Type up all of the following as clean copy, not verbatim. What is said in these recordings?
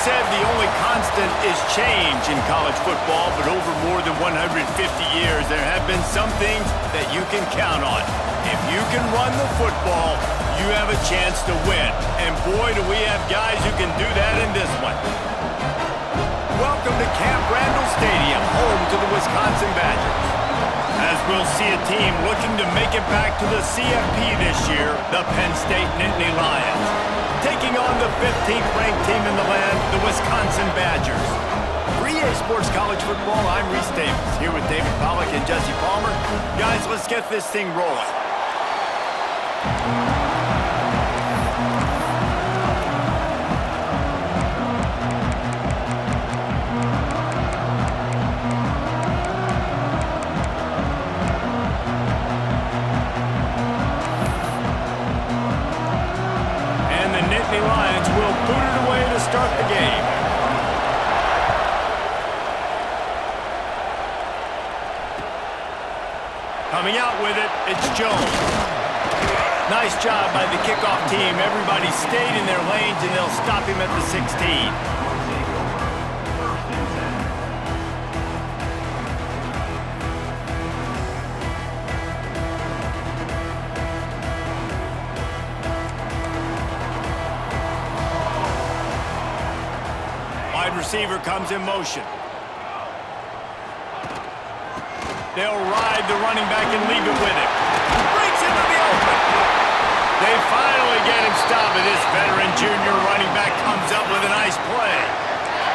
said the only constant is change in college football, but over more than 150 years, there have been some things that you can count on. If you can run the football, you have a chance to win. And boy, do we have guys who can do that in this one. Welcome to Camp Randall Stadium, home to the Wisconsin Badgers. As we'll see a team looking to make it back to the CFP this year, the Penn State Nittany Lions. Taking on the 15th ranked team in the land, the Wisconsin Badgers. For EA Sports College Football, I'm Reese Davis, here with David Pollack and Jesse Palmer. Guys, let's get this thing rolling. Start the game. Coming out with it, it's Jones. Nice job by the kickoff team. Everybody stayed in their lanes, and they'll stop him at the 16. Receiver comes in motion. They'll ride the running back and leave it with him. Breaks into the open. They finally get him stopped, and this veteran junior running back comes up with a nice play.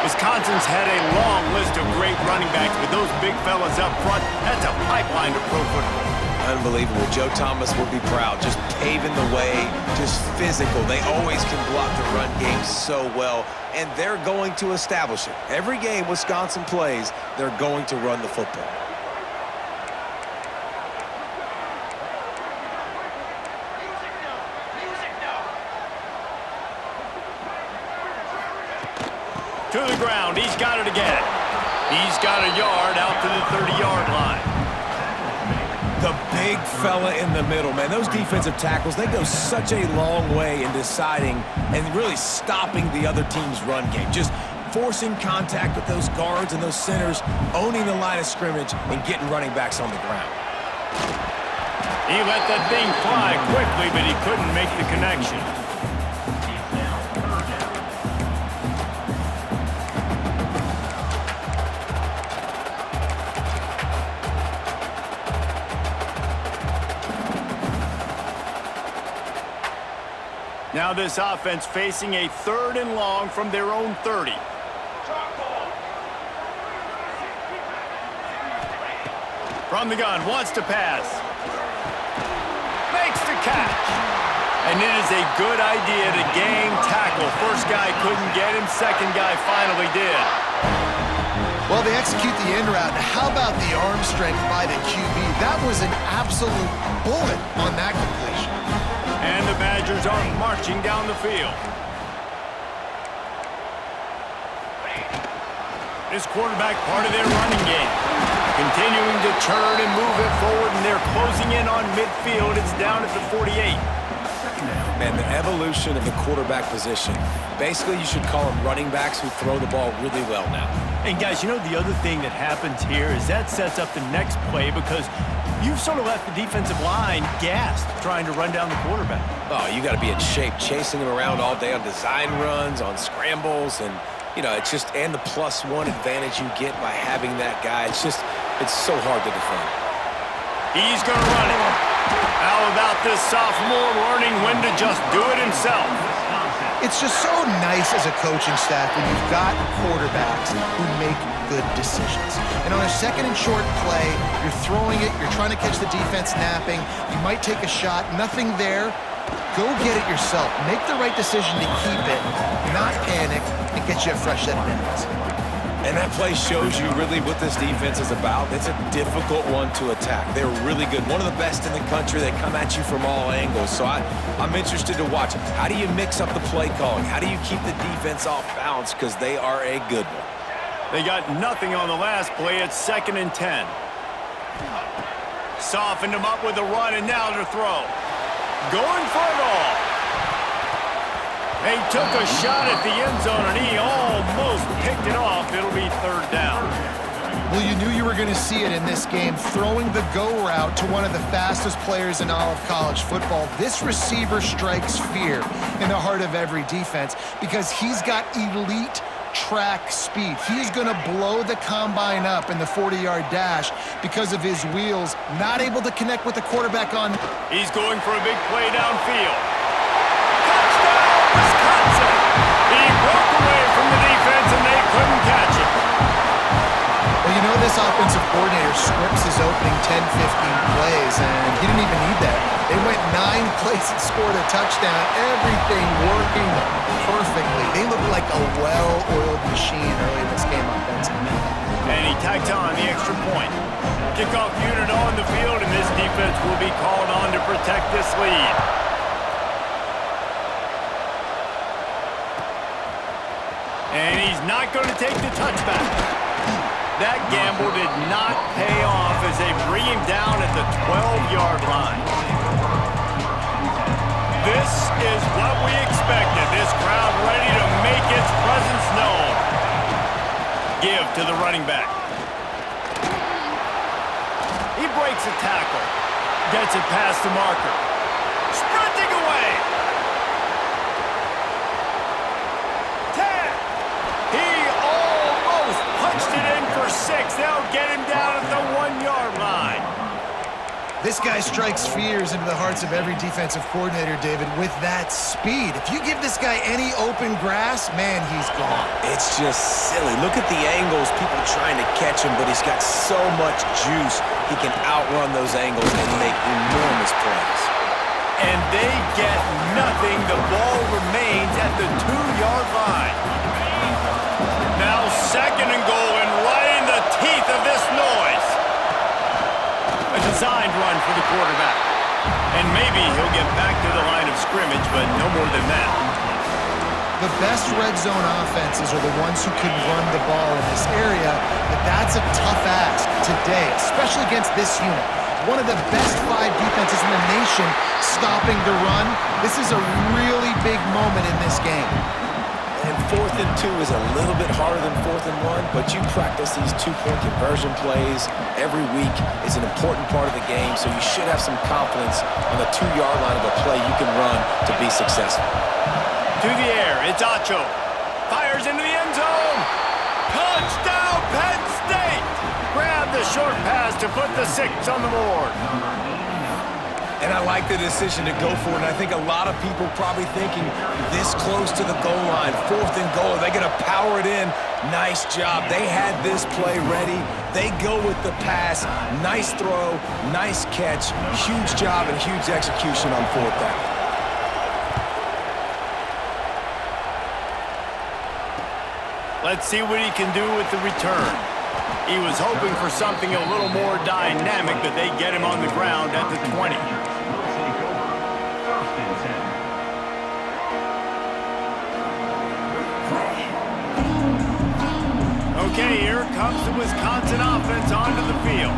Wisconsin's had a long list of great running backs, but those big fellas up front, that's a pipeline to pro football. Unbelievable. Joe Thomas will be proud. Just paving the way, just physical. They always can block the run game so well, and they're going to establish it. Every game Wisconsin plays, they're going to run the football. To the ground. He's got it again. He's got a yard out to the 30-yard line. The big fella in the middle, man. Those defensive tackles, they go such a long way in deciding and really stopping the other team's run game. Just forcing contact with those guards and those centers, owning the line of scrimmage, and getting running backs on the ground. He let that thing fly quickly, but he couldn't make the connection. Now this offense facing a 3rd and long from their own 30. From the gun, wants to pass. Makes the catch. And it is a good idea to gang tackle. First guy couldn't get him, second guy finally did. Well, they execute the end route. How about the arm strength by the QB? That was an absolute bullet on that completion. And the Badgers are marching down the field. This quarterback part of their running game. Continuing to turn and move it forward, and they're closing in on midfield. It's down at the 48. Man, the evolution of the quarterback position. Basically, you should call them running backs who throw the ball really well now. And guys, you know the other thing that happens here is that sets up the next play because you've sort of left the defensive line gassed trying to run down the quarterback. Oh, you got to be in shape, chasing him around all day on design runs, on scrambles, and, you know, it's just, and the +1 advantage you get by having that guy. It's just, it's so hard to defend. He's going to run it. How about this sophomore learning when to just do it himself? It's just so nice as a coaching staff when you've got quarterbacks who make good decisions. And on a 2nd and short play, you're throwing it, you're trying to catch the defense napping, you might take a shot, nothing there. Go get it yourself. Make the right decision to keep it, not panic, and get you a fresh set of downs. And that play shows you really what this defense is about. It's a difficult one to attack. They're really good. One of the best in the country. They come at you from all angles. So I'm interested to watch. How do you mix up the play calling? How do you keep the defense off balance? Because they are a good one. They got nothing on the last play. It's 2nd and 10. Softened him up with a run, and now to throw. Going for it all. He took a shot at the end zone, and he almost picked it off. It'll be third down. Well, you knew you were going to see it in this game, throwing the go route to one of the fastest players in all of college football. This receiver strikes fear in the heart of every defense because he's got elite track speed. He's going to blow the combine up in the 40-yard dash because of his wheels, not able to connect with the quarterback on. He's going for a big play downfield. Touchdown, Wisconsin! He broke away from the defense, and they couldn't catch it. Well, you know this offensive coordinator scripts his opening 10, 15 plays, and he didn't even need that. They went 9 plays and scored a touchdown, everything working perfectly. They looked like a well-oiled machine early in this game on Penn St. And he tacked on the extra point. Kickoff unit on the field, and this defense will be called on to protect this lead. And he's not going to take the touchback. That gamble did not pay off as they bring him down at the 12-yard line. This is what we expected. This crowd ready to make its presence known. Give to the running back. He breaks a tackle. Gets it past the marker. Sprinting away. 10. He almost punched it in for 6. They'll get him down at the 1-yard line. This guy strikes fears into the hearts of every defensive coordinator, David, with that speed. If you give this guy any open grass, man, he's gone. It's just silly. Look at the angles, people trying to catch him, but he's got so much juice. He can outrun those angles and make enormous plays. And they get nothing. The ball remains at the 2-yard line. Now 2nd and goal, and right in the teeth of this noise. A designed run for the quarterback. And maybe he'll get back to the line of scrimmage, but no more than that. The best red zone offenses are the ones who can run the ball in this area, but that's a tough ask today, especially against this unit. One of the best 5 defenses in the nation stopping the run. This is a really big moment in this game. And 4th and 2 is a little bit harder than 4th and 1, but you practice these 2-point conversion plays every week. It's an important part of the game, so you should have some confidence on the 2-yard line of a play you can run to be successful. To the air, it's Acho. Fires into the end zone. Touchdown, Penn State! Grab the short pass to put the 6 on the board. And I like the decision to go for it, and I think a lot of people probably thinking this close to the goal line, 4th and goal, are they going to power it in? Nice job. They had this play ready. They go with the pass. Nice throw, nice catch, huge job and huge execution on 4th down. Let's see what he can do with the return. He was hoping for something a little more dynamic, but they get him on the ground at the 20. Okay, here comes the Wisconsin offense onto the field.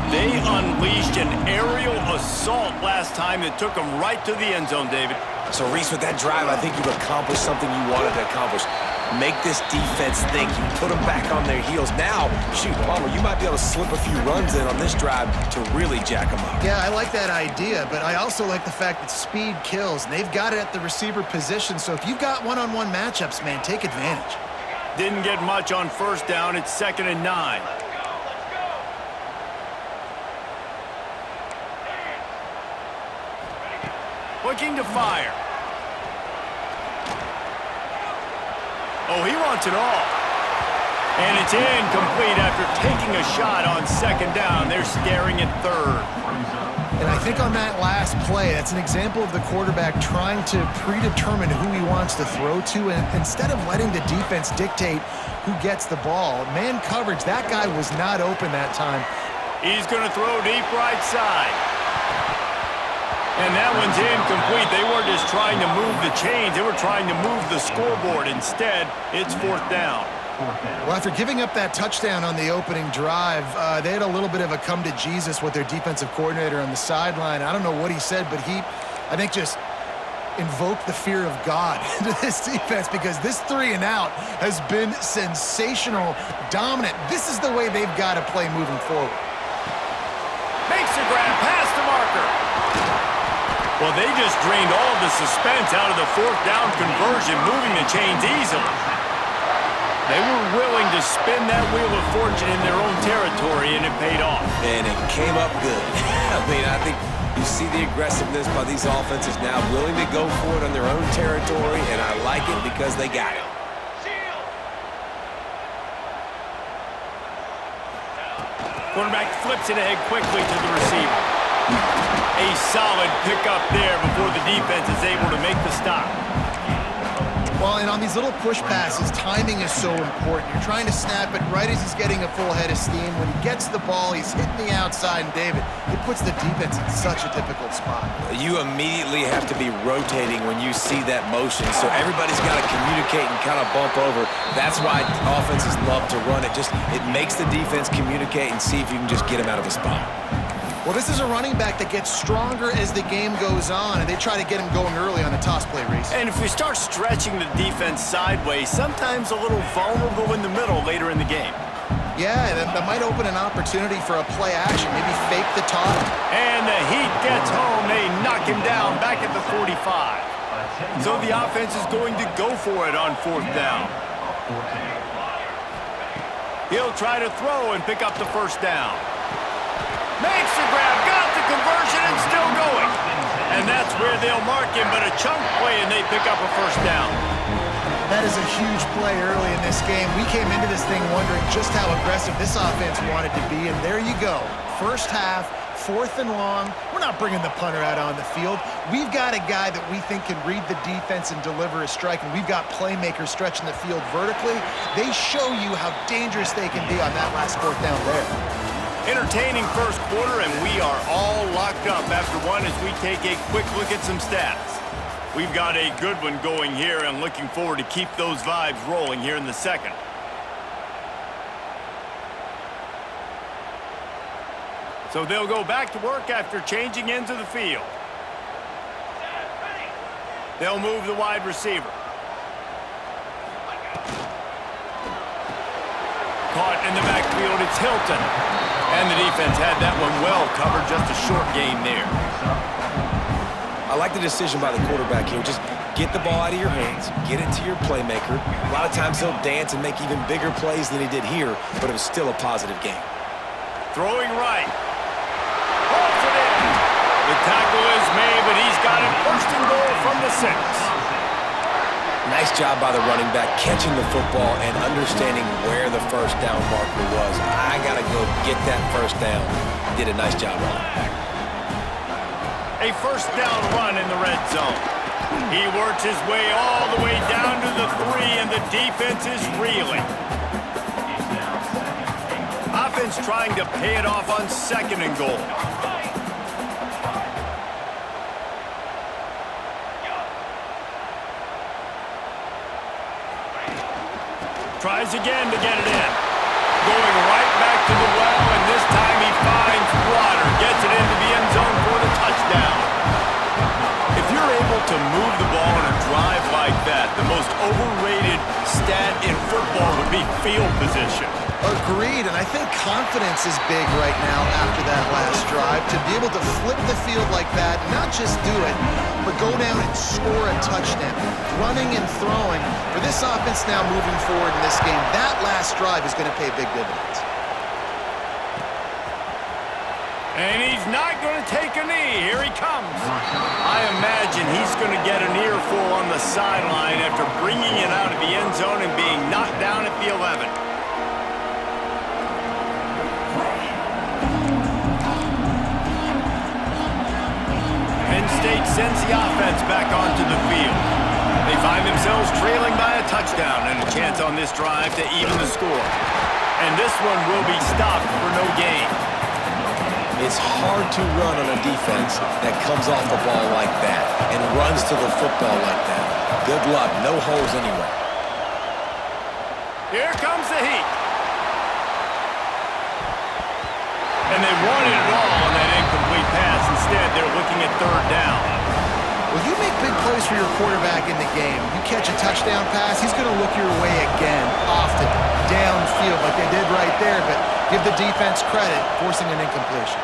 They unleashed an aerial assault last time that took them right to the end zone, David. So, Reese, with that drive, I think you've accomplished something you wanted to accomplish. Make this defense think. You put them back on their heels. Now, shoot, Palmer, you might be able to slip a few runs in on this drive to really jack them up. Yeah, I like that idea, but I also like the fact that speed kills, and they've got it at the receiver position, so if you've got one-on-one matchups, man, take advantage. Didn't get much on 1st down. It's 2nd and 9. Looking to fire. Oh, he wants it all. And it's incomplete after taking a shot on 2nd down. They're staring at 3rd. And I think on that last play, that's an example of the quarterback trying to predetermine who he wants to throw to, and instead of letting the defense dictate who gets the ball. Man coverage, that guy was not open that time. He's going to throw deep right side. And that one's incomplete. They weren't just trying to move the chains. They were trying to move the scoreboard. Instead, it's 4th down. Well, after giving up that touchdown on the opening drive, they had a little bit of a come to Jesus with their defensive coordinator on the sideline. I don't know what he said, but I think just invoke the fear of God into this defense because this 3-and-out has been sensational, dominant. This is the way they've got to play moving forward. Makes a grab past the marker. Well, they just drained all the suspense out of the fourth down conversion, moving the chains easily. They were willing to spin that wheel of fortune in their own territory, and it paid off. And it came up good. I mean, I think you see the aggressiveness by these offenses now, willing to go for it on their own territory, and I like it because they got it. Quarterback flips it ahead quickly to the receiver. A solid pickup there before the defense is able to make the stop. Well, and on these little push passes, timing is so important. You're trying to snap it right as he's getting a full head of steam. When he gets the ball, he's hitting the outside, and David, it puts the defense in such a difficult spot. You immediately have to be rotating when you see that motion, so everybody's got to communicate and kind of bump over. That's why offenses love to run it. It makes the defense communicate and see if you can just get him out of a spot. Well, this is a running back that gets stronger as the game goes on, and they try to get him going early on the toss play, Reese. And if we start stretching the defense sideways, sometimes a little vulnerable in the middle later in the game. Yeah, that might open an opportunity for a play action, maybe fake the toss. And the Heat gets home. They knock him down back at the 45. So the offense is going to go for it on fourth down. He'll try to throw and pick up the first down. Makes the grab, got the conversion, and still going. And that's where they'll mark him, but a chunk play, and they pick up a first down. That is a huge play early in this game. We came into this thing wondering just how aggressive this offense wanted to be, and there you go. First half, 4th and long. We're not bringing the punter out on the field. We've got a guy that we think can read the defense and deliver a strike, and we've got playmakers stretching the field vertically. They show you how dangerous they can be on that last 4th down there. Entertaining first quarter, and we are all locked up after one as we take a quick look at some stats. We've got a good one going here and looking forward to keep those vibes rolling here in the second. So they'll go back to work after changing ends of the field. They'll move the wide receiver. Caught in the backfield, it's Hilton. And the defense had that one well covered, just a short gain there. I like the decision by the quarterback here. Just get the ball out of your hands, get it to your playmaker. A lot of times he'll dance and make even bigger plays than he did here, but it was still a positive game. Throwing right. Holds it in. The tackle is made, but he's got it first and goal from the 6. Nice job by the running back, catching the football and understanding where the first down marker was. I got to go get that first down. Did a nice job on it. A first down run in the red zone. He works his way all the way down to the 3, and the defense is reeling. Offense trying to pay it off on 2nd and goal. Tries again to get it in. Going right back to the well, and this time he finds water. Gets it into the end zone for the touchdown. If you're able to move the ball on a drive like that, the most overrated stat in football would be field position. Agreed, and I think confidence is big right now after that last drive. To be able to flip the field like that, not just do it, but go down and score a touchdown. Running and throwing. For this offense now moving forward in this game, that last drive is going to pay big dividends. And he's not going to take a knee. Here he comes. I imagine he's going to get an earful on the sideline after bringing it out of the end zone and being knocked down at the 11. Penn State sends the offense back onto the field. They find themselves trailing by a touchdown and a chance on this drive to even the score. And this one will be stopped for no gain. It's hard to run on a defense that comes off the ball like that and runs to the football like that. Good luck. No holes anywhere. Here comes the Heat. And they wanted it all on that incomplete pass. Instead, they're looking at 3rd down. Well, you make big plays for your quarterback in the game. You catch a touchdown pass, he's going to look your way again, often, downfield like they did right there, but give the defense credit, forcing an incompletion.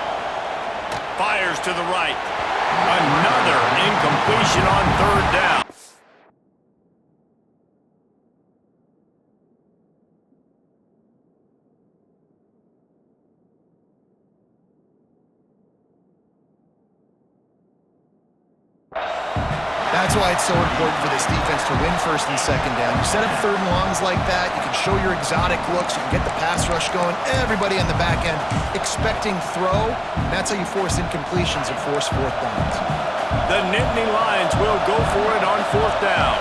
Fires to the right. Another incompletion on third down. That's why it's so important for this defense to win first and second down. You set up third and longs like that, you can show your exotic looks, you can get the pass rush going, everybody on the back end expecting throw, and that's how you force incompletions and force fourth downs. The Nittany Lions will go for it on fourth down.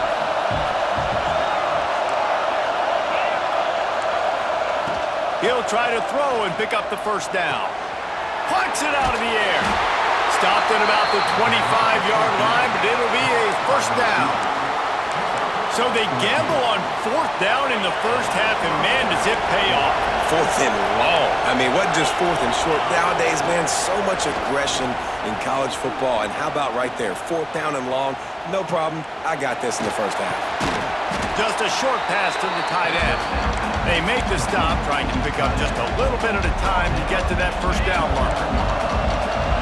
He'll try to throw and pick up the first down. Plucks it out of the air. Stopped at about the 25-yard line, but it'll be a first down. So they gamble on fourth down in the first half, and man, does it pay off. Fourth and long. I mean, what just fourth and short? Nowadays, man, so much aggression in college football. And how about right there? Fourth down and long, no problem. I got this in the first half. Just a short pass to the tight end. They make the stop, trying to pick up just a little bit at a time to get to that first down marker.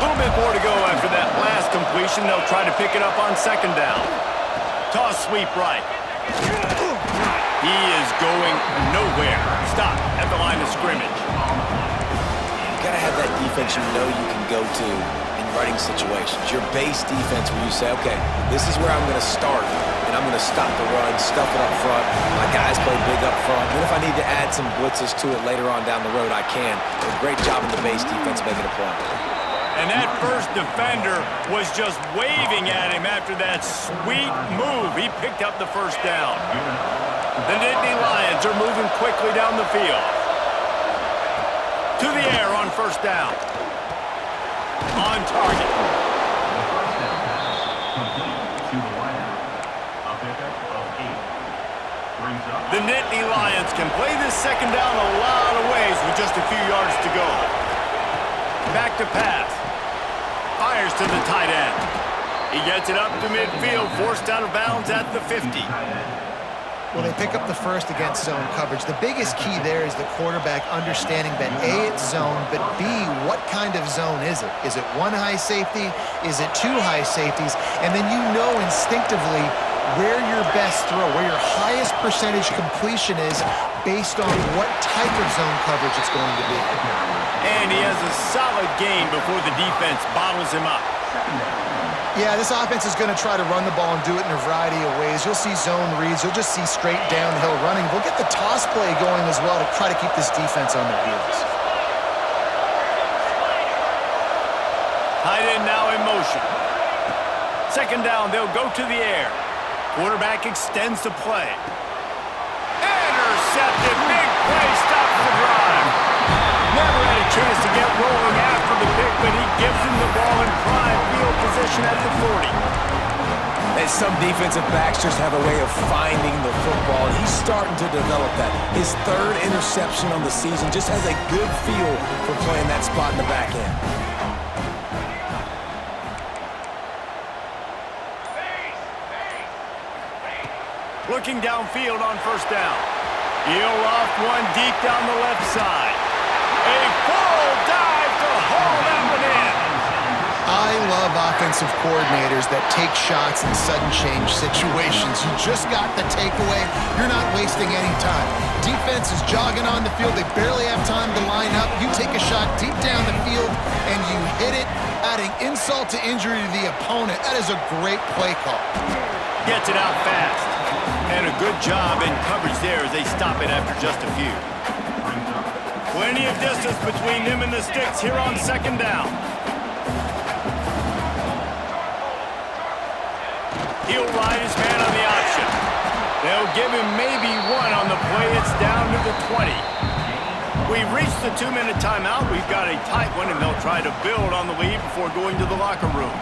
A little bit more to go after that last completion. They'll try to pick it up on second down. Toss sweep right. He is going nowhere. Stop at the line of scrimmage. You got to have that defense you know you can go to in running situations. Your base defense where you say, okay, this is where I'm going to start, and I'm going to stop the run, stuff it up front. My guys play big up front. Then if I need to add some blitzes to it later on down the road, I can. A great job in the base defense making a play. And that first defender was just waving at him after that sweet move. He picked up the first down. The Nittany Lions are moving quickly down the field. To the air on first down. On target. The Nittany Lions can play this second down a lot of ways with just a few yards to go. Back to pass. Fires to the tight end. He gets it up to midfield, forced out of bounds at the 50. Well, they pick up the first against zone coverage. The biggest key there is the quarterback understanding that A, it's zone, but B, what kind of zone is it? Is it one high safety? Is it two high safeties? And then you know instinctively where your best throw, where your highest percentage completion is based on what type of zone coverage it's going to be. And he has a solid gain before the defense bottles him up. Yeah, this offense is going to try to run the ball and do it in a variety of ways. You'll see zone reads. You'll just see straight downhill running. We'll get the toss play going as well to try to keep this defense on their heels. Tight end now in motion. Second down, they'll go to the air. Quarterback extends the play. Intercepted. Big play. Stops the drive. Never had a chance to get rolling after the pick, but he gives him the ball in prime field position at the 40. And some defensive backs just have a way of finding the football, and he's starting to develop that. His third interception on the season just has a good feel for playing that spot in the back end. Looking downfield on first down. He'll loft one deep down the left side. A full dive to haul that one in. I love offensive coordinators that take shots in sudden change situations. You just got the takeaway. You're not wasting any time. Defense is jogging on the field. They barely have time to line up. You take a shot deep down the field, and you hit it, adding insult to injury to the opponent. That is a great play call. Gets it out fast. And a good job in coverage there as they stop it after just a few. Plenty of distance between him and the sticks here on second down. He'll ride his man on the option. They'll give him maybe one on the play. It's down to the 20. We've reached the 2-minute timeout. We've got a tight one, and they'll try to build on the lead before going to the locker room.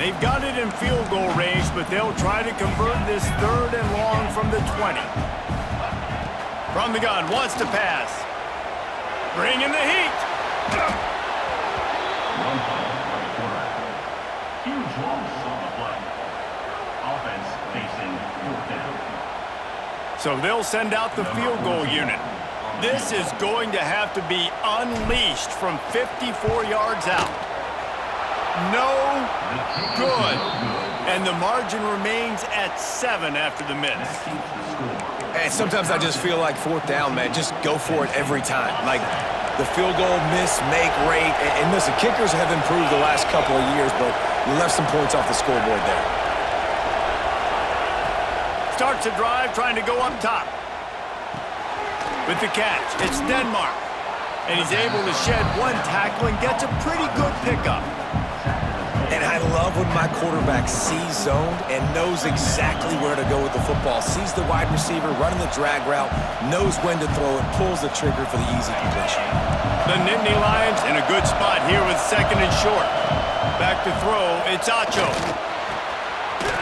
They've got it in field goal range, but they'll try to convert this 3rd and long from the 20. From the gun, wants to pass. Bringing the heat. Huge loss on the play. Offense facing 4th down. So they'll send out the field goal unit. This is going to have to be unleashed from 54 yards out. No good. And the margin remains at 7 after the miss. And sometimes I just feel like 4th down, man, just go for it every time. Like the field goal miss-make rate. And listen, kickers have improved the last couple of years, but you left some points off the scoreboard there. Starts a drive trying to go up top. With the catch, it's Denmark. And he's able to shed 1 tackle and gets a pretty good pickup. And I love when my quarterback sees zoned and knows exactly where to go with the football. Sees the wide receiver running the drag route, knows when to throw it, pulls the trigger for the easy completion. The Nittany Lions in a good spot here with 2nd and short. Back to throw, it's Acho.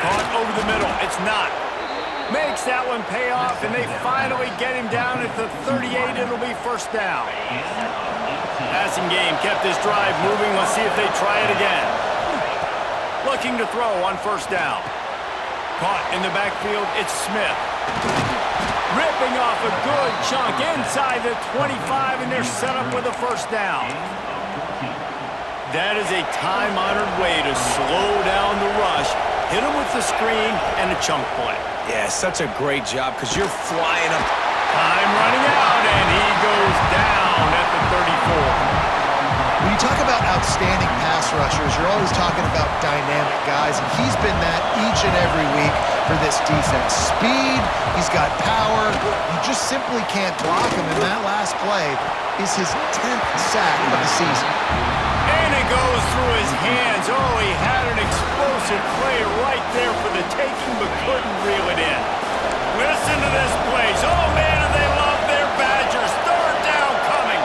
Caught over the middle, it's not. Makes that one pay off, and they finally get him down at the 38. It'll be 1st down. Passing game kept this drive moving. Let's see if they try it again. Looking to throw on 1st down. Caught in the backfield, it's Smith. Ripping off a good chunk inside the 25, and they're set up with a 1st down. That is a time-honored way to slow down the rush, hit him with the screen, and a chunk play. Yeah, such a great job because you're flying up. Time running out, and he goes down at the 34. When you talk about outstanding pass rushers, you're always talking about dynamic guys, and he's been that each and every week for this defense. Speed, he's got power. You just simply can't block him, and that last play is his 10th sack of the season. And it goes through his hands. Oh, he had an explosive play right there for the taking, but couldn't reel it in. Listen to this place. Oh, man, do they love their Badgers. 3rd down coming.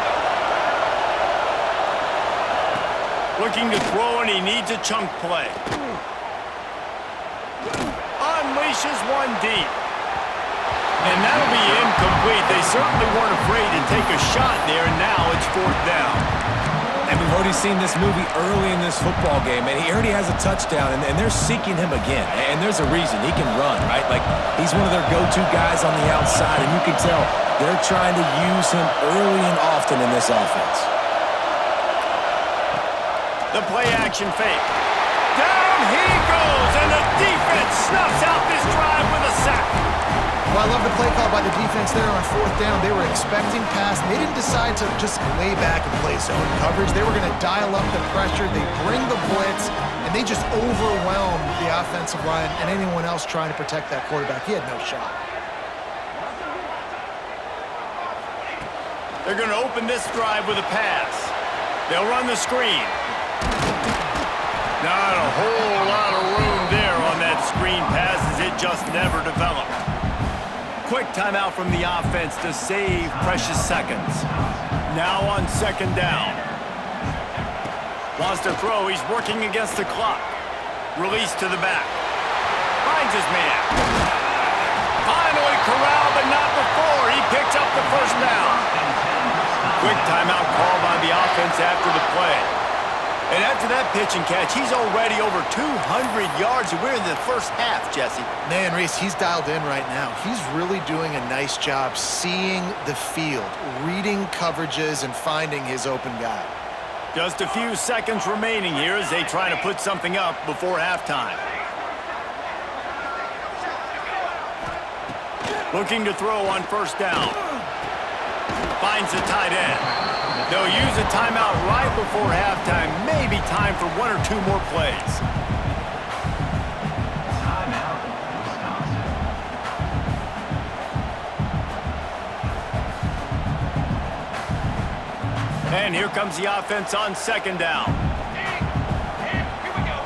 Looking to throw, and he needs a chunk play. Unleashes 1 deep. And that'll be incomplete. They certainly weren't afraid to take a shot there, and now it's 4th down. And we've already seen this movie early in this football game, and he already has a touchdown, and they're seeking him again. And there's a reason. He can run, right? Like, he's one of their go-to guys on the outside, and you can tell they're trying to use him early and often in this offense. The play-action fake. Down he goes, and the defense snuffs out this drive with a sack. Well, I love the play call by the defense there on 4th down. They were expecting pass. They didn't decide to just lay back and play zone coverage. They were going to dial up the pressure. They bring the blitz, and they just overwhelmed the offensive line and anyone else trying to protect that quarterback. He had no shot. They're going to open this drive with a pass. They'll run the screen. Not a whole lot of room there on that screen pass as it just never developed. Quick timeout from the offense to save precious seconds. Now on 2nd down. Wants to throw. He's working against the clock. Release to the back. Finds his man. Finally corralled, but not before. He picks up the 1st down. Quick timeout call by the offense after the play. And after that pitch and catch, he's already over 200 yards, and we're in the 1st half, Jesse. Man, Reese, he's dialed in right now. He's really doing a nice job seeing the field, reading coverages, and finding his open guy. Just a few seconds remaining here as they try to put something up before halftime. Looking to throw on 1st down. Finds the tight end. They'll use a timeout right before halftime. Maybe time for 1 or 2 more plays. Timeout, Wisconsin. And here comes the offense on 2nd down. Here we go.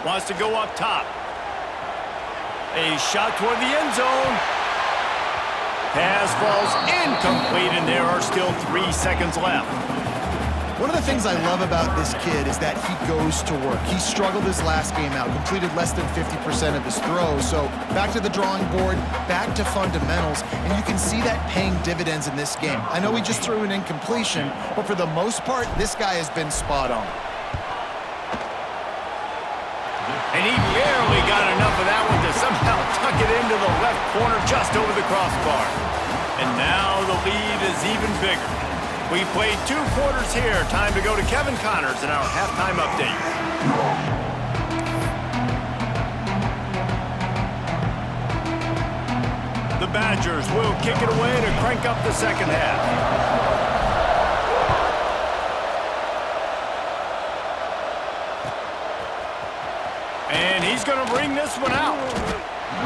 Wants to go up top. A shot toward the end zone. Pass falls incomplete, and there are still 3 seconds left. One of the things I love about this kid is that he goes to work. He struggled his last game out, completed less than 50% of his throws. So back to the drawing board, back to fundamentals, and you can see that paying dividends in this game. I know he just threw an incompletion, but for the most part, this guy has been spot on. And he barely got enough of that one to somehow tuck it into the left corner just over the crossbar. And now the lead is even bigger. We've played 2 quarters here. Time to go to Kevin Connors in our halftime update. The Badgers will kick it away to crank up the second half. And he's going to bring this one out.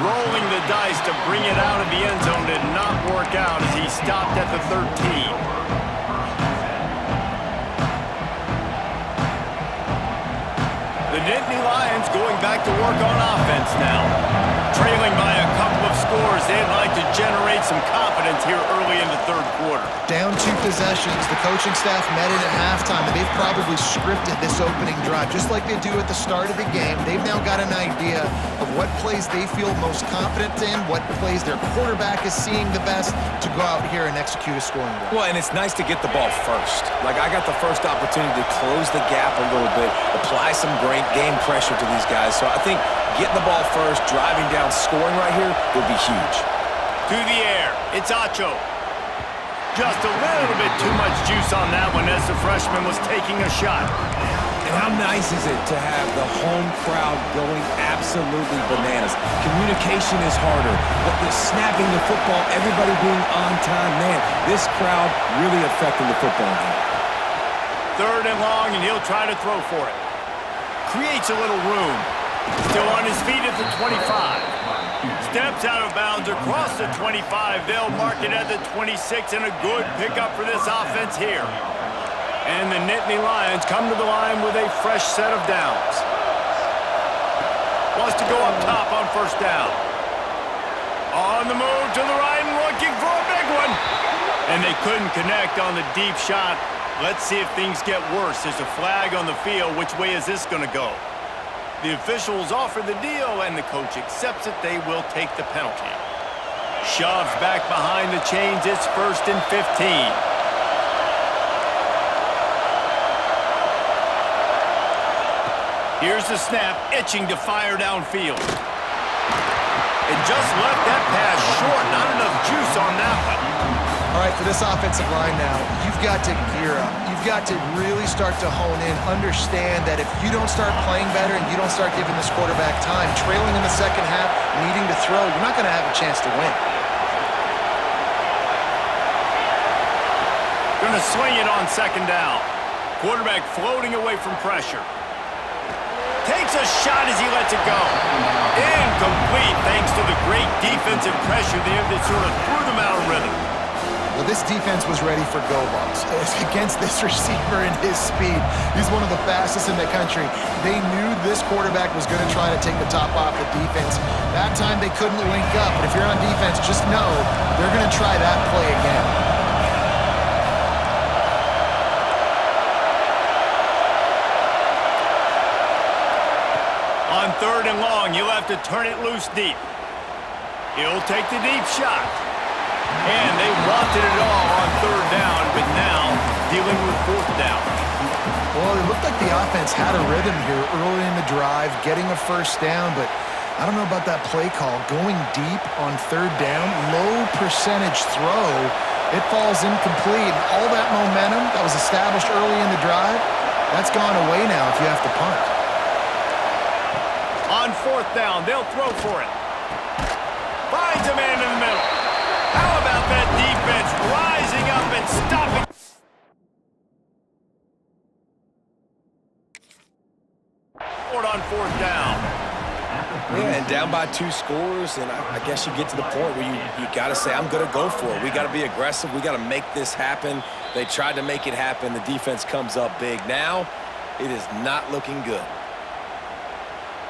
Rolling the dice to bring it out of the end zone did not work out as he stopped at the 13. The Nittany Lions going back to work on offense now. Trailing by a couple of scores, they'd like to generate some confidence here early in the third quarter. Down 2 possessions, the coaching staff met in at halftime, and they've probably scripted this opening drive. Just like they do at the start of the game, they've now got an idea of what plays they feel most confident in, what plays their quarterback is seeing the best to go out here and execute a scoring drive. Well, and it's nice to get the ball first. Like, I got the first opportunity to close the gap a little bit, apply some great game pressure to these guys. So I think getting the ball first, driving down, scoring right here would be huge. To the air, it's Acho. Just a little bit too much juice on that one as the freshman was taking a shot. And how nice is it to have the home crowd going absolutely bananas? Communication is harder, but the snapping the football, everybody being on time, man, this crowd really affecting the football game. 3rd and long, and he'll try to throw for it. Creates a little room. Still on his feet at the 25. Steps out of bounds across the 25. They'll mark it at the 26, and a good pickup for this offense here. And the Nittany Lions come to the line with a fresh set of downs. Wants to go up top on 1st down. On the move to the right and looking for a big one. And they couldn't connect on the deep shot. Let's see if things get worse. There's a flag on the field. Which way is this going to go? The officials offer the deal, and the coach accepts it. They will take the penalty. Shoves back behind the chains. It's 1st and 15. Here's the snap, itching to fire downfield. And just left that pass short. Not enough juice on that one. All right, for this offensive line now, you've got to gear up. You've got to really start to hone in, understand that if you don't start playing better and you don't start giving this quarterback time, trailing in the second half, needing to throw, you're not going to have a chance to win. Going to swing it on 2nd down. Quarterback floating away from pressure. Takes a shot as he lets it go. Incomplete thanks to the great defensive pressure there that sort of threw them out of rhythm. Well, this defense was ready for go balls. Against this receiver and his speed, he's one of the fastest in the country. They knew this quarterback was going to try to take the top off the defense. That time they couldn't link up, but if you're on defense, just know they're going to try that play again. On 3rd and long, you'll have to turn it loose deep. He'll take the deep shot. And they wanted it all on 3rd down, but now dealing with 4th down. Well, it looked like the offense had a rhythm here early in the drive, getting a 1st down, but I don't know about that play call. Going deep on 3rd down, low percentage throw, it falls incomplete. All that momentum that was established early in the drive, that's gone away now if you have to punt. On 4th down, they'll throw for it. Finds a man in the middle. How about that defense rising up and stopping? On 4th down. Yeah, and down by 2 scores, and I guess you get to the point where you got to say, I'm going to go for it. We got to be aggressive. We got to make this happen. They tried to make it happen. The defense comes up big. Now, it is not looking good.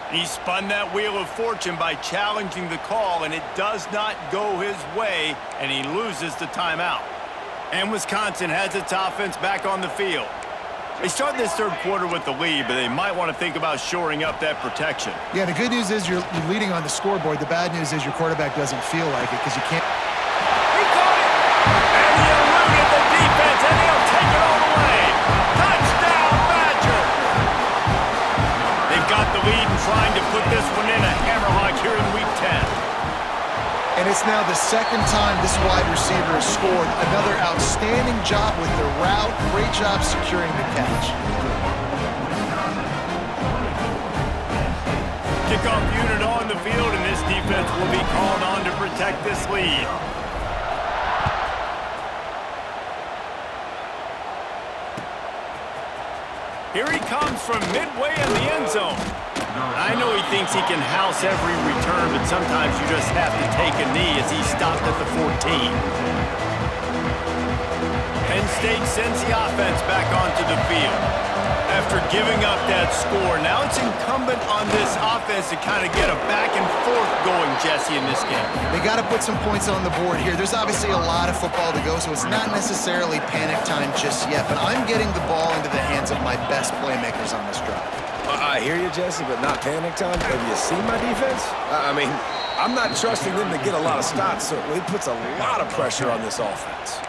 He spun that wheel of fortune by challenging the call, and it does not go his way, and he loses the timeout. And Wisconsin has its offense back on the field. They start this third quarter with the lead, but they might want to think about shoring up that protection. Yeah, the good news is you're leading on the scoreboard. The bad news is your quarterback doesn't feel like it because you can't. He caught it! And he eluded the defense, and he'll take it all the way. Touchdown, Badgers! They've got the lead and trying to put this one in a hammerlock here in Week 10. And it's now the second time this wide receiver has scored. Another outstanding job with the route. Great job securing the catch. Kickoff unit on the field, and this defense will be called on to protect this lead. Here he comes from midway in the end zone. I know he thinks he can house every return, but sometimes you just have to take a knee as he stopped at the 14. Penn State sends the offense back onto the field. After giving up that score, now it's incumbent on this offense to kind of get a back and forth going, Jesse, in this game. They got to put some points on the board here. There's obviously a lot of football to go, so it's not necessarily panic time just yet, but I'm getting the ball into the hands of my best playmakers on this drive. I hear you, Jesse, but not panic time. Have you seen my defense? I mean, I'm not trusting them to get a lot of stops, so it puts a lot of pressure on this offense.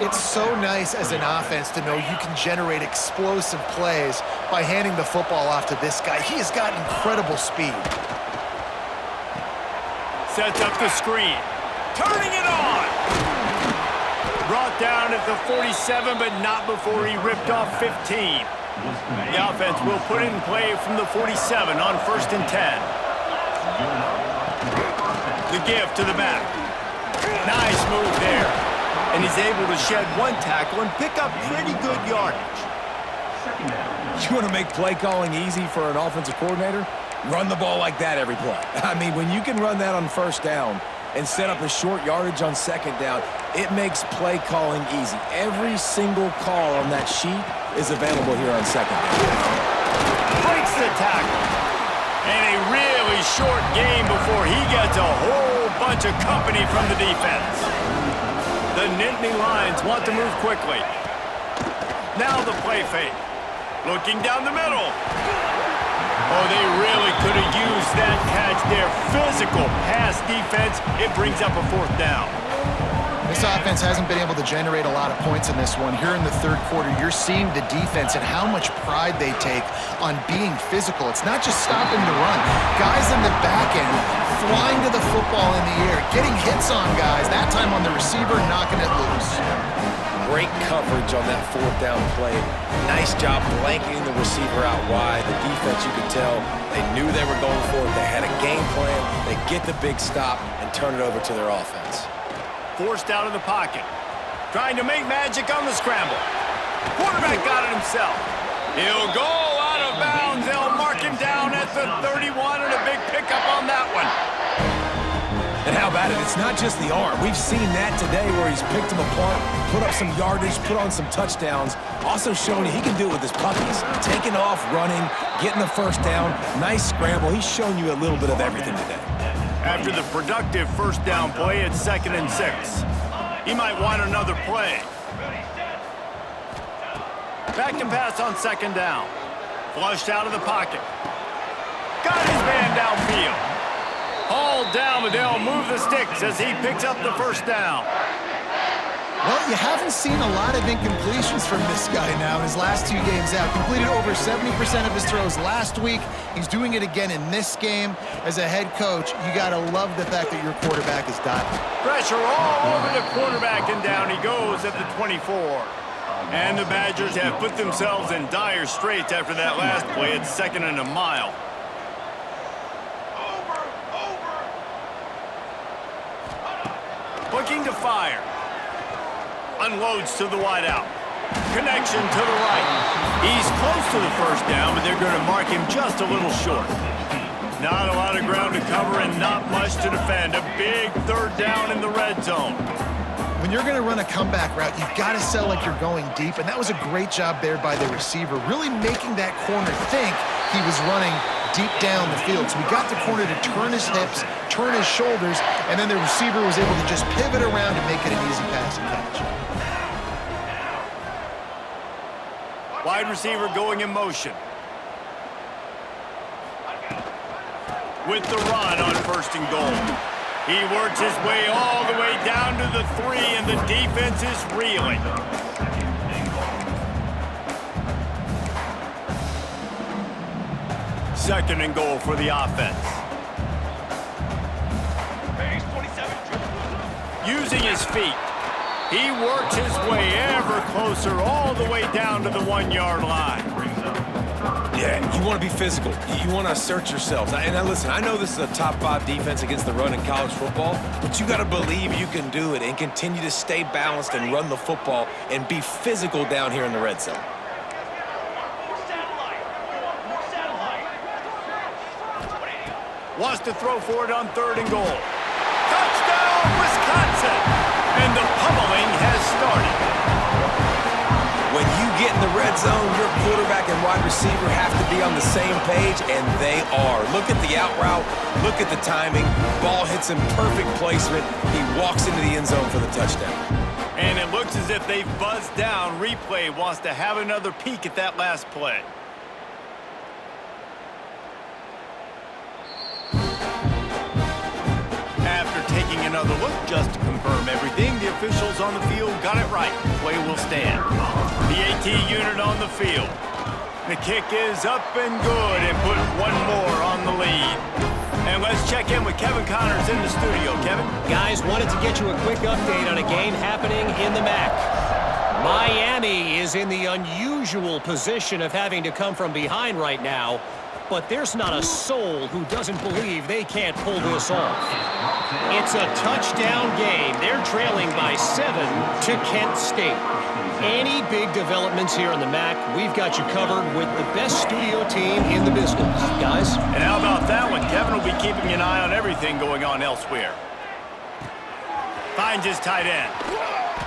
It's so nice as an offense to know you can generate explosive plays by handing the football off to this guy. He has got incredible speed. Sets up the screen. Turning it on! Brought down at the 47, but not before he ripped off 15. The offense will put it in play from the 47 on 1st and 10. The give to the back. Nice move there. And he's able to shed one tackle and pick up pretty good yardage. You want to make play calling easy for an offensive coordinator? Run the ball like that every play. I mean, when you can run that on 1st down and set up a short yardage on 2nd down, it makes play calling easy. Every single call on that sheet is available here on 2nd down. Breaks the tackle. And a really short game before he gets a whole bunch of company from the defense. The Nittany Lions want to move quickly. Now the play fake. Looking down the middle. Oh, they really could have used that catch there. Physical pass defense. It brings up a 4th down. This offense hasn't been able to generate a lot of points in this one. Here in the third quarter, you're seeing the defense and how much pride they take on being physical. It's not just stopping the run. Guys in the back end flying to the football in the air, getting hits on guys, that time on the receiver, knocking it loose. Great coverage on that 4th down play. Nice job blanketing the receiver out wide. The defense, you could tell, they knew they were going for it. They had a game plan. They get the big stop and turn it over to their offense. Forced out of the pocket. Trying to make magic on the scramble. Quarterback got it himself. He'll go out of bounds. They'll mark him down at the 31 and a big pickup on that one. And how about it? It's not just the arm. We've seen that today where he's picked him apart, put up some yardage, put on some touchdowns. Also showing you he can do it with his puppies. Taking off, running, getting the 1st down. Nice scramble. He's shown you a little bit of everything today. After the productive 1st down play, it's 2nd and 6. He might want another play. Back and pass on 2nd down. Flushed out of the pocket. Got his man downfield. Hauled down, but they'll move the sticks as he picks up the 1st down. Well, you haven't seen a lot of incompletions from this guy now in his last 2 games out. Completed over 70% of his throws last week. He's doing it again in this game. As a head coach, you got to love the fact that your quarterback is diving. Pressure all over the quarterback, and down he goes at the 24. And the Badgers have put themselves in dire straits after that last play. It's 2nd and a mile. Looking to fire. Unloads to the wideout. Connection to the right. He's close to the 1st down, but they're going to mark him just a little short. Not a lot of ground to cover and not much to defend. A big 3rd down in the red zone. When you're going to run a comeback route, you've got to sell like you're going deep, and that was a great job there by the receiver, really making that corner think he was running deep down the field. So we got the corner to turn his hips, turn his shoulders, and then the receiver was able to just pivot around and make it an easy pass and catch. Wide receiver going in motion. With the run on 1st and goal. He works his way all the way down to the 3, and the defense is reeling. Second and goal for the offense. Using his feet, he works his way ever closer all the way down to the 1-yard line. Yeah, you want to be physical. You want to assert yourselves. And now listen, I know this is a top 5 defense against the run in college football, but you got to believe you can do it and continue to stay balanced and run the football and be physical down here in the red zone. Wants to throw for it on 3rd and goal. Touchdown, Wisconsin! And the pummeling has started. When you get in the red zone, your quarterback and wide receiver have to be on the same page, and they are. Look at the out route. Look at the timing. Ball hits him, perfect placement. He walks into the end zone for the touchdown. And it looks as if they've buzzed down. Replay wants to have another peek at that last play. After taking another look just to confirm everything, the officials on the field got it right. Play will stand. The AT unit on the field. The kick is up and good and put one more on the lead. And let's check in with Kevin Connors in the studio. Kevin? Guys, wanted to get you a quick update on a game happening in the MAC. Miami is in the unusual position of having to come from behind right now, but there's not a soul who doesn't believe they can't pull this off. It's a touchdown game. They're trailing by 7 to Penn State. Any big developments here in the MAC, we've got you covered with the best studio team in the business. Guys? And how about that one? Kevin will be keeping an eye on everything going on elsewhere. Finds his tight end.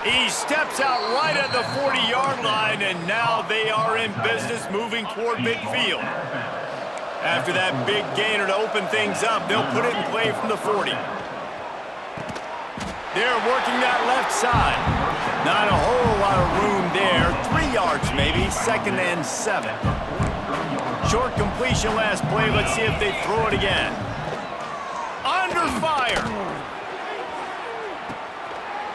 He steps out right at the 40-yard line, and now they are in business moving toward midfield. After that big gainer to open things up, they'll put it in play from the 40. They're working that left side. Not a whole lot of room there. 3 yards maybe, 2nd and 7. Short completion last play. Let's see if they throw it again. Under fire.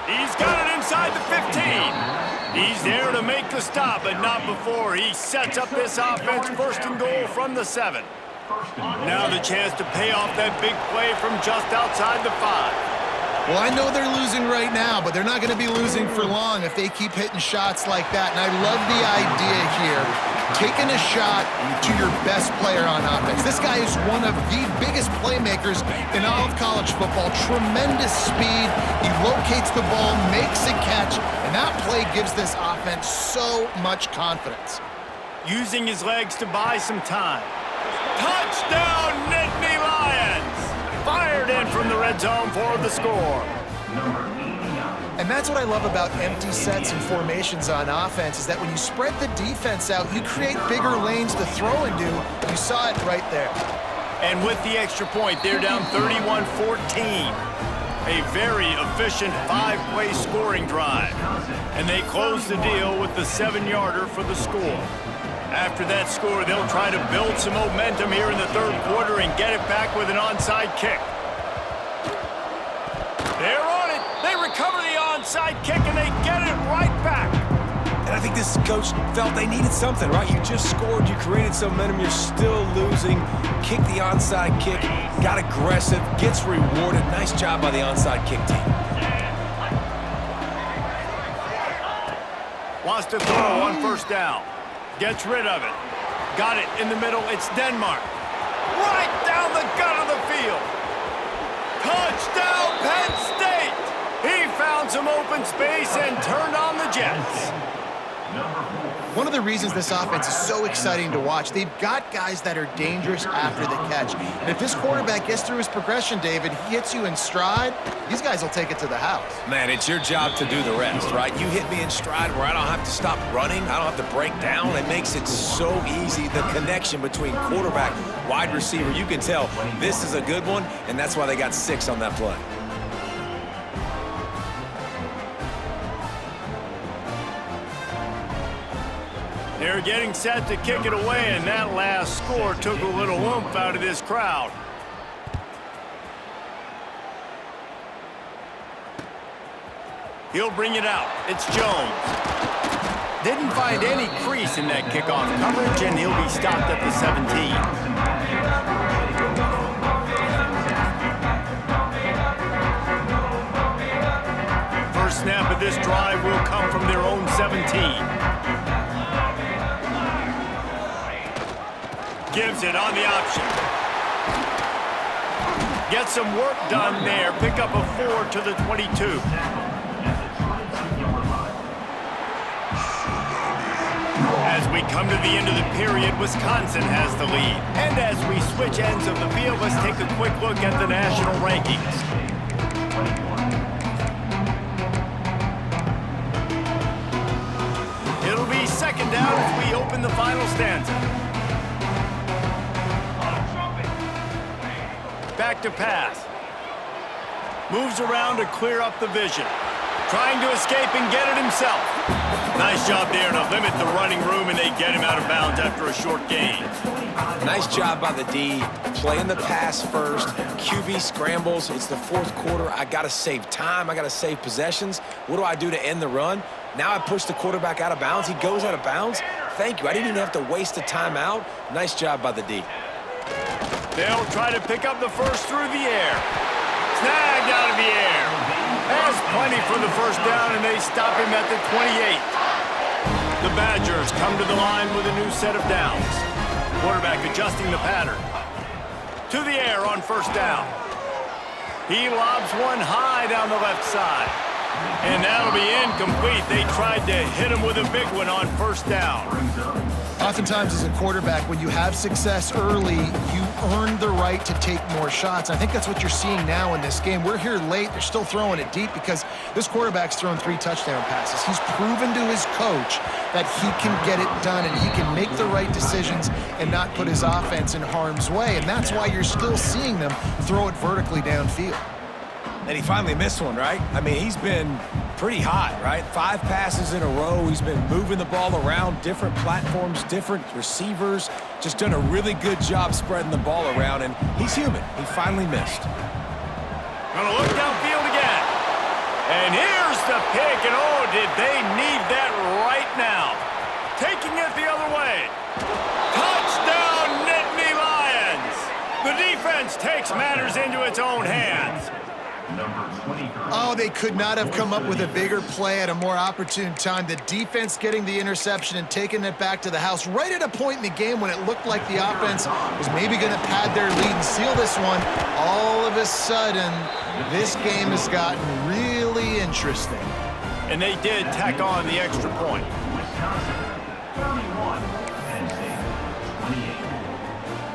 He's got it inside the 15. He's there to make the stop, but not before. He sets up this offense 1st and goal from the 7. Now the chance to pay off that big play from just outside the 5. Well, I know they're losing right now, but they're not going to be losing for long if they keep hitting shots like that. And I love the idea here, taking a shot to your best player on offense. This guy is one of the biggest playmakers in all of college football. Tremendous speed. He locates the ball, makes a catch, and that play gives this offense so much confidence. Using his legs to buy some time. Touchdown, Nittany Lions! Fired in from the red zone for the score. And that's what I love about empty sets and formations on offense, is that when you spread the defense out, you create bigger lanes to throw into. You saw it right there. And with the extra point, they're down 31-14. A very efficient 5-play scoring drive. And they close the deal with the 7-yarder for the score. After that score, they'll try to build some momentum here in the 3rd quarter and get it back with an onside kick. They're on it. They recover the onside kick, and they get it right back. And I think this coach felt they needed something, right? You just scored, you created some momentum, you're still losing. Kick the onside kick, got aggressive, gets rewarded. Nice job by the onside kick team. Wants to throw on 1st down. Gets rid of it. Got it in the middle. It's Denmark. Right down the gut of the field. Touchdown, Penn State! He found some open space and turned on the Jets. One of the reasons this offense is so exciting to watch, they've got guys that are dangerous after the catch. And if this quarterback gets through his progression, David, he hits you in stride, these guys will take it to the house. Man, it's your job to do the rest, right? You hit me in stride where I don't have to stop running. I don't have to break down. It makes it so easy, the connection between quarterback, wide receiver. You can tell this is a good one, and that's why they got 6 on that play. They're getting set to kick it away, and that last score took a little oomph out of this crowd. He'll bring it out. It's Jones. Didn't find any crease in that kickoff coverage, and he'll be stopped at the 17. First snap of this drive will come from their own 17. Gives it on the option. Get some work done there. Pick up a 4 to the 22. As we come to the end of the period, Wisconsin has the lead. And as we switch ends of the field, let's take a quick look at the national rankings. It'll be second down as we open the final stanza. Back to pass. Moves around to clear up the vision. Trying to escape and get it himself. Nice job there to limit the running room, and they get him out of bounds after a short gain. Nice job by the D, playing the pass first. QB scrambles. It's the fourth quarter. I got to save time. I got to save possessions. What do I do to end the run? Now I push the quarterback out of bounds. He goes out of bounds. Thank you. I didn't even have to waste a timeout. Nice job by the D. They'll try to pick up the first through the air. Snagged out of the air. Has plenty for the first down, and they stop him at the 28. The Badgers come to the line with a new set of downs. Quarterback adjusting the pattern. To the air on first down. He lobs one high down the left side. And that'll be incomplete. They tried to hit him with a big one on first down. Oftentimes as a quarterback, when you have success early, you earn the right to take more shots. I think that's what you're seeing now in this game. We're here late. They're still throwing it deep because this quarterback's thrown 3 touchdown passes. He's proven to his coach that he can get it done and he can make the right decisions and not put his offense in harm's way. And that's why you're still seeing them throw it vertically downfield. And he finally missed one, right? I mean, he's been pretty hot, right? 5 passes in a row. He's been moving the ball around, different platforms, different receivers. Just done a really good job spreading the ball around, and he's human. He finally missed. Gonna look downfield again. And here's the pick, and oh, did they need that right now. Taking it the other way. Touchdown, Nittany Lions! The defense takes matters into its own hands. Oh, they could not have come up with a bigger play at a more opportune time. The defense getting the interception and taking it back to the house right at a point in the game when it looked like the offense was maybe going to pad their lead and seal this one. All of a sudden, this game has gotten really interesting. And they did tack on the extra point.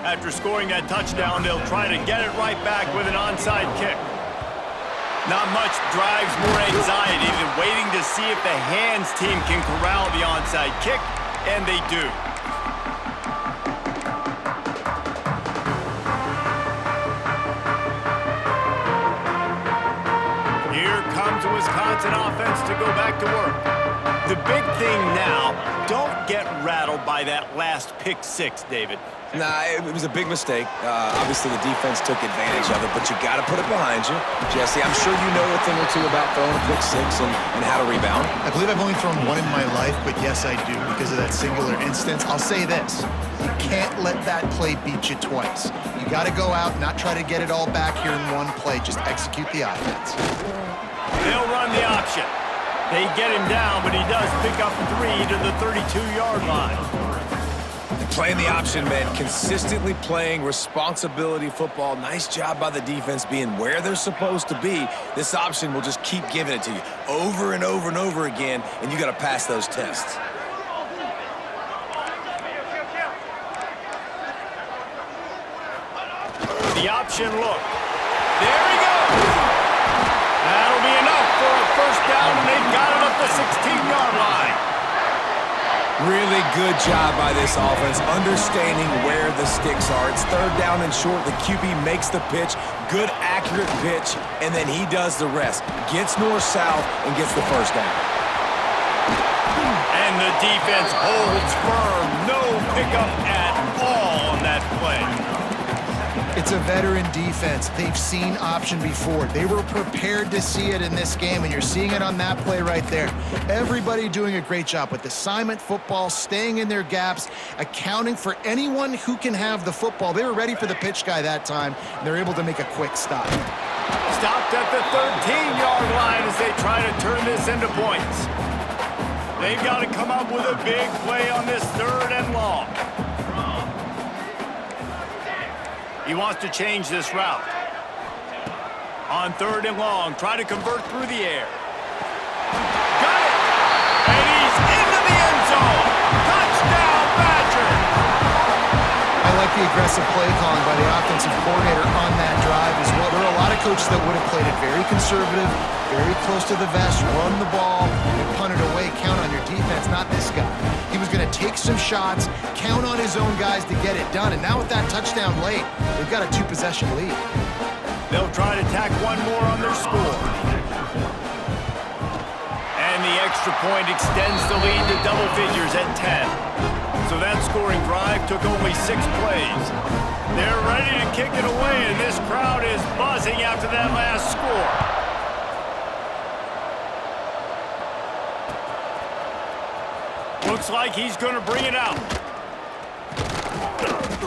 After scoring that touchdown, they'll try to get it right back with an onside kick. Not much drives more anxiety than waiting to see if the hands team can corral the onside kick, and they do. Here comes the Wisconsin offense to go back to work. The big thing now, don't get rattled by that last pick 6, David. Nah, it was a big mistake. Obviously, the defense took advantage of it, but you got to put it behind you. Jesse, I'm sure you know a thing or two about throwing a pick 6 and how to rebound. I believe I've only thrown 1 in my life, but yes, I do because of that singular instance. I'll say this. You can't let that play beat you twice. You got to go out, not try to get it all back here in one play. Just execute the offense. They'll run the option. They get him down, but he does pick up 3 to the 32-yard line. Playing the option, man. Consistently playing responsibility football. Nice job by the defense being where they're supposed to be. This option will just keep giving it to you over and over and over again, and you got to pass those tests. The option look. There he goes. That'll be enough for a first down, and they've got it up the 16-yard line. Really good job by this offense, understanding where the sticks are. It's 3rd down and short. The QB makes the pitch, good, accurate pitch, and then he does the rest. Gets north-south and gets the first down. And And the defense holds firm. No pickup at all on that play. It's a veteran defense. They've seen option before. They were prepared to see it in this game, and you're seeing it on that play right there. Everybody doing a great job with assignment football, staying in their gaps, accounting for anyone who can have the football. They were ready for the pitch guy that time, and they're able to make a quick stop. Stopped at the 13-yard line as they try to turn this into points. They've got to come up with a big play on this 3rd and long. He wants to change this route. On 3rd and long, try to convert through the air. Got it! And he's into the end zone! Touchdown, Badgers! I like the aggressive play calling by the offensive coordinator on that drive as well. There are a lot of coaches that would have played it very conservative, very close to the vest, run the ball, and punt it away. Count on your defense, not this guy. He was going to take some shots, count on his own guys to get it done. And now with that touchdown late, they've got a 2-possession lead. They'll try to tack one more on their score. And the extra point extends the lead to double figures at 10. So that scoring drive took only 6 plays. They're ready to kick it away, and this crowd is buzzing after that last score. Looks like he's going to bring it out.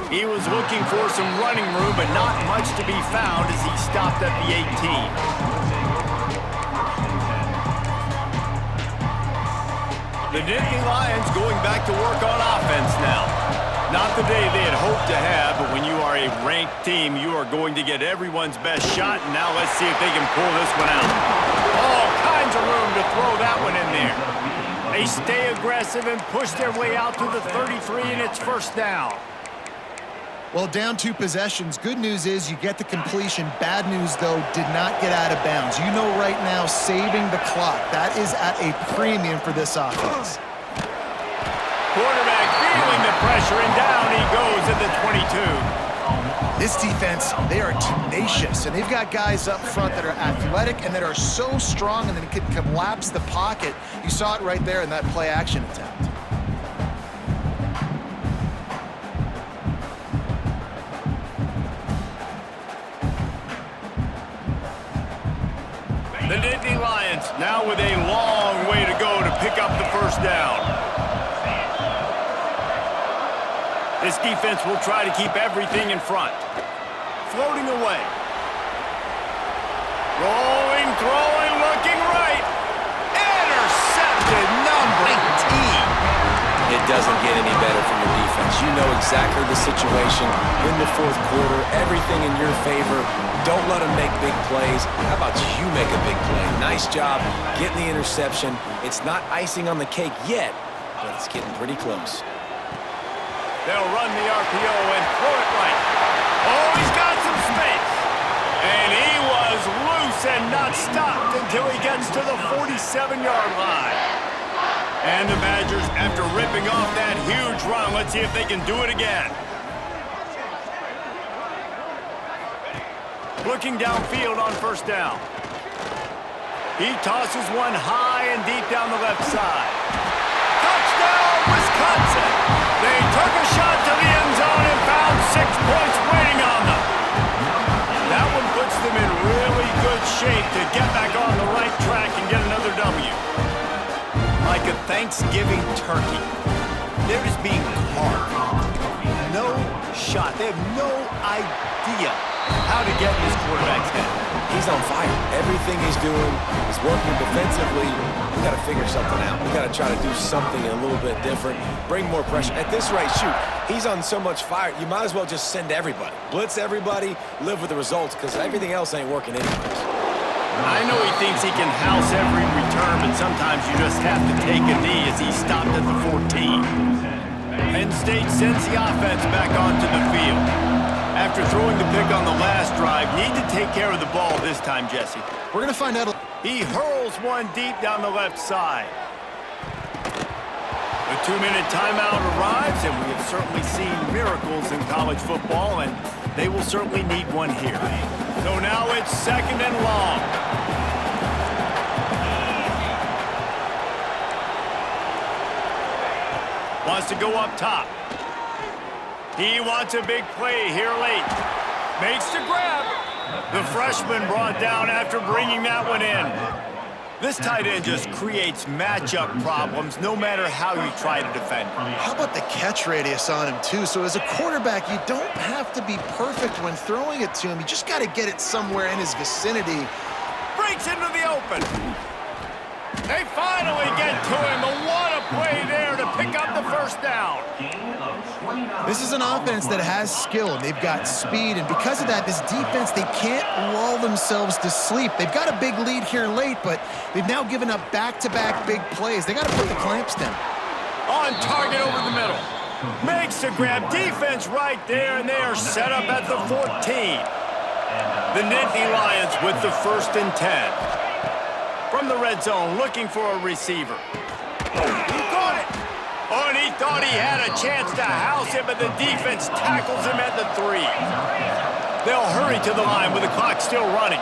He was looking for some running room, but not much to be found as he stopped at the 18. The Nittany Lions going back to work on offense now. Not the day they had hoped to have, but when you are a ranked team, you are going to get everyone's best shot, and now let's see if they can pull this one out. All kinds of room to throw that one in there. They stay aggressive and push their way out to the 33, and it's 1st down. Well, down 2 possessions. Good news is you get the completion. Bad news, though, did not get out of bounds. You know right now, saving the clock. That is at a premium for this offense. Quarterback feeling the pressure, and down he goes at the 22. This defense, they are tenacious, and they've got guys up front that are athletic and that are so strong and that can collapse the pocket. You saw it right there in that play-action attempt. The Nittany Lions now with a long way to go to pick up the 1st down. This defense will try to keep everything in front. Floating away. Rolling, throwing, looking right. Intercepted, number 18. It doesn't get any better from your defense. You know exactly the situation in the 4th quarter. Everything in your favor. Don't let them make big plays. How about you make a big play? Nice job getting the interception. It's not icing on the cake yet, but it's getting pretty close. They'll run the RPO and throw it right. Oh, he's got some space. And he was loose and not stopped until he gets to the 47-yard line. And the Badgers, after ripping off that huge run, let's see if they can do it again. Looking downfield on 1st down. He tosses one high and deep down the left side. Touchdown, Wisconsin! They took a shot to the end zone and found 6 points waiting on them. That one puts them in really good shape to get back on the right track and get another W. Like a Thanksgiving turkey, they're just being carved. No shot. They have no idea how to get in this quarterback's head. He's on fire. Everything he's doing is working defensively. We got to figure something out. We got to try to do something a little bit different, bring more pressure. At this rate, shoot, he's on so much fire, you might as well just send everybody. Blitz everybody, live with the results, because everything else ain't working anyways. I know he thinks he can house every return, but sometimes you just have to take a knee as he stopped at the 14. Penn State sends the offense back onto the field. After throwing the pick on the last drive, need to take care of the ball this time, Jesse. We're going to find out. He hurls one deep down the left side. The 2-minute timeout arrives, and we have certainly seen miracles in college football, and they will certainly need one here. So now it's 2nd and long. Wants to go up top. He wants a big play here late. Makes the grab. The freshman brought down after bringing that one in. This tight end just creates matchup problems no matter how you try to defend. How about the catch radius on him, too? So as a quarterback, you don't have to be perfect when throwing it to him. You just got to get it somewhere in his vicinity. Breaks into the open. They finally get to him. And what a play there to pick up the first down. This is an offense that has skill. They've got speed, and because of that, this defense, they can't lull themselves to sleep. They've got a big lead here late, but they've now given up back-to-back big plays. They got to put the clamps down. On target over the middle. Makes the grab. Defense right there, and they are set up at the 14. The Nittany Lions with the 1st and 10. From the red zone, looking for a receiver. He caught it. Oh, and he thought he had a chance to house him, but the defense tackles him at the 3. They'll hurry to the line with the clock still running.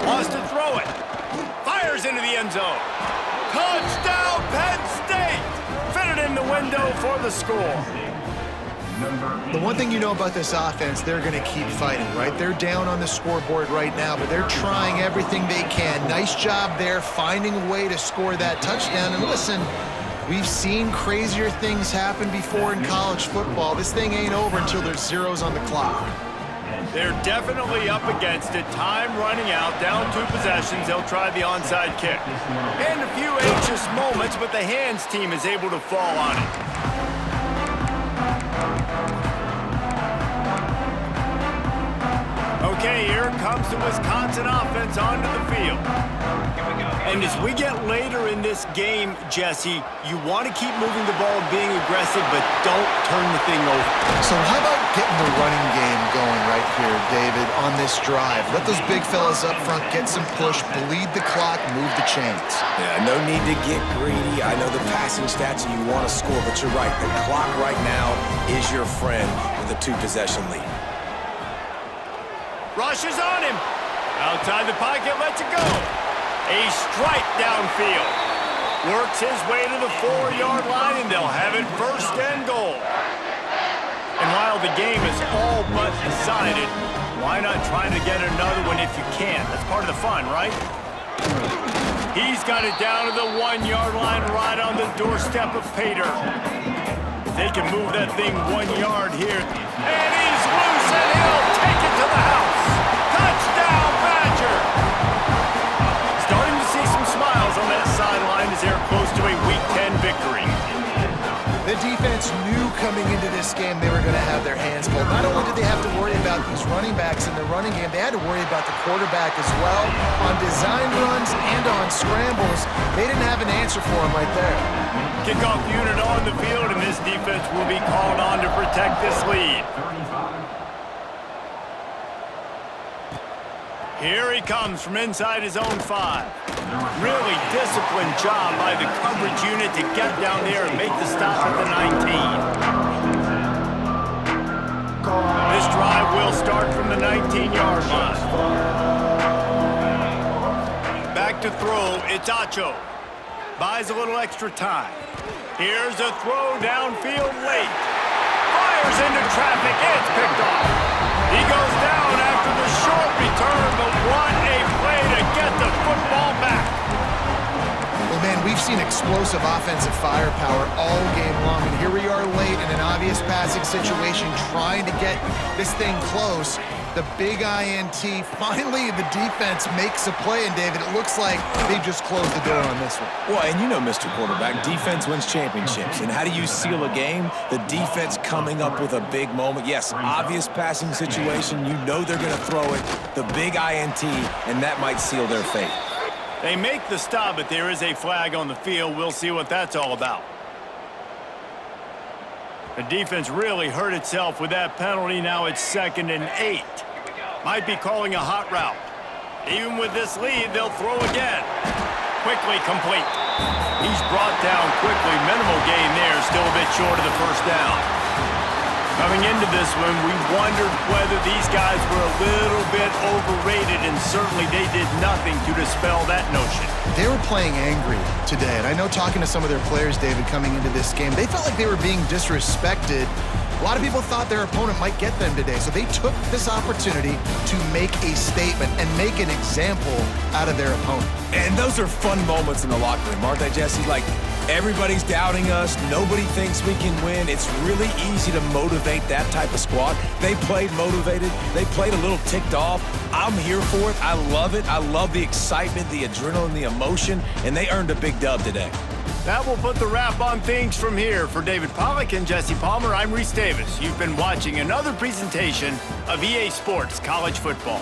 Wants to throw it. Fires into the end zone. Touchdown, Penn State! Fitted in the window for the score. The one thing you know about this offense, they're going to keep fighting, right? They're down on the scoreboard right now, but they're trying everything they can. Nice job there, finding a way to score that touchdown. And listen, we've seen crazier things happen before in college football. This thing ain't over until there's zeros on the clock. They're definitely up against it. Time running out, down 2 possessions. They'll try the onside kick. And a few anxious moments, but the hands team is able to fall on it. Okay, here comes the Wisconsin offense onto the field. And as we get later in this game, Jesse, you want to keep moving the ball and being aggressive, but don't turn the thing over. So how about getting the running game going right here, David, on this drive? Let those big fellas up front get some push, bleed the clock, move the chains. Yeah, no need to get greedy. I know the passing stats and you want to score, but you're right. The clock right now is your friend with a 2-possession lead. Rushes on him. Outside the pocket, lets it go. A strike downfield. Works his way to the 4-yard line, and they'll have it 1st and goal. And while the game is all but decided, why not try to get another one if you can? That's part of the fun, right? He's got it down to the 1-yard line right on the doorstep of Pater. They can move that thing 1 yard here. And he's loose, and he'll take it to the house. Touchdown, Badger! Starting to see some smiles on that sideline as they're close to a Week 10 victory. The defense knew coming into this game they were going to have their hands full. Not only did they have to worry about these running backs in the running game, they had to worry about the quarterback as well. On design runs and on scrambles, they didn't have an answer for him right there. Kickoff unit on the field, and this defense will be called on to protect this lead. Here he comes from inside his own 5. Really disciplined job by the coverage unit to get down there and make the stop at the 19. This drive will start from the 19-yard line. Back to throw, it's Acho. Buys a little extra time. Here's a throw downfield late. Fires into traffic, it's picked off. He goes down after the short return, but what a play to get the football back. Well, man, we've seen explosive offensive firepower all game long, and here we are late in an obvious passing situation trying to get this thing close. The big INT. Finally, the defense makes a play, and David, it looks like they just closed the door on this one. Well, and you know, Mr. Quarterback, defense wins championships. And how do you seal a game? The defense coming up with a big moment. Yes, obvious passing situation. You know they're going to throw it. The big INT, and that might seal their fate. They make the stop, but there is a flag on the field. We'll see what that's all about. The defense really hurt itself with that penalty. Now it's 2nd and 8. Might be calling a hot route. Even with this lead, they'll throw again. Quickly complete. He's brought down quickly. Minimal gain there. Still a bit short of the 1st down. Coming into this one, we wondered whether these guys were a little bit overrated, and certainly they did nothing to dispel that notion. They were playing angry today, and I know talking to some of their players, David, coming into this game, they felt like they were being disrespected. A lot of people thought their opponent might get them today, so they took this opportunity to make a statement and make an example out of their opponent. And those are fun moments in the locker room, aren't they, Jesse? Like, everybody's doubting us. Nobody thinks we can win. It's really easy to motivate that type of squad. They played motivated. They played a little ticked off. I'm here for it. I love it. I love the excitement, the adrenaline, the emotion, and they earned a big dub today. That will put the wrap on things from here. For David Pollack and Jesse Palmer, I'm Reese Davis. You've been watching another presentation of EA Sports College Football.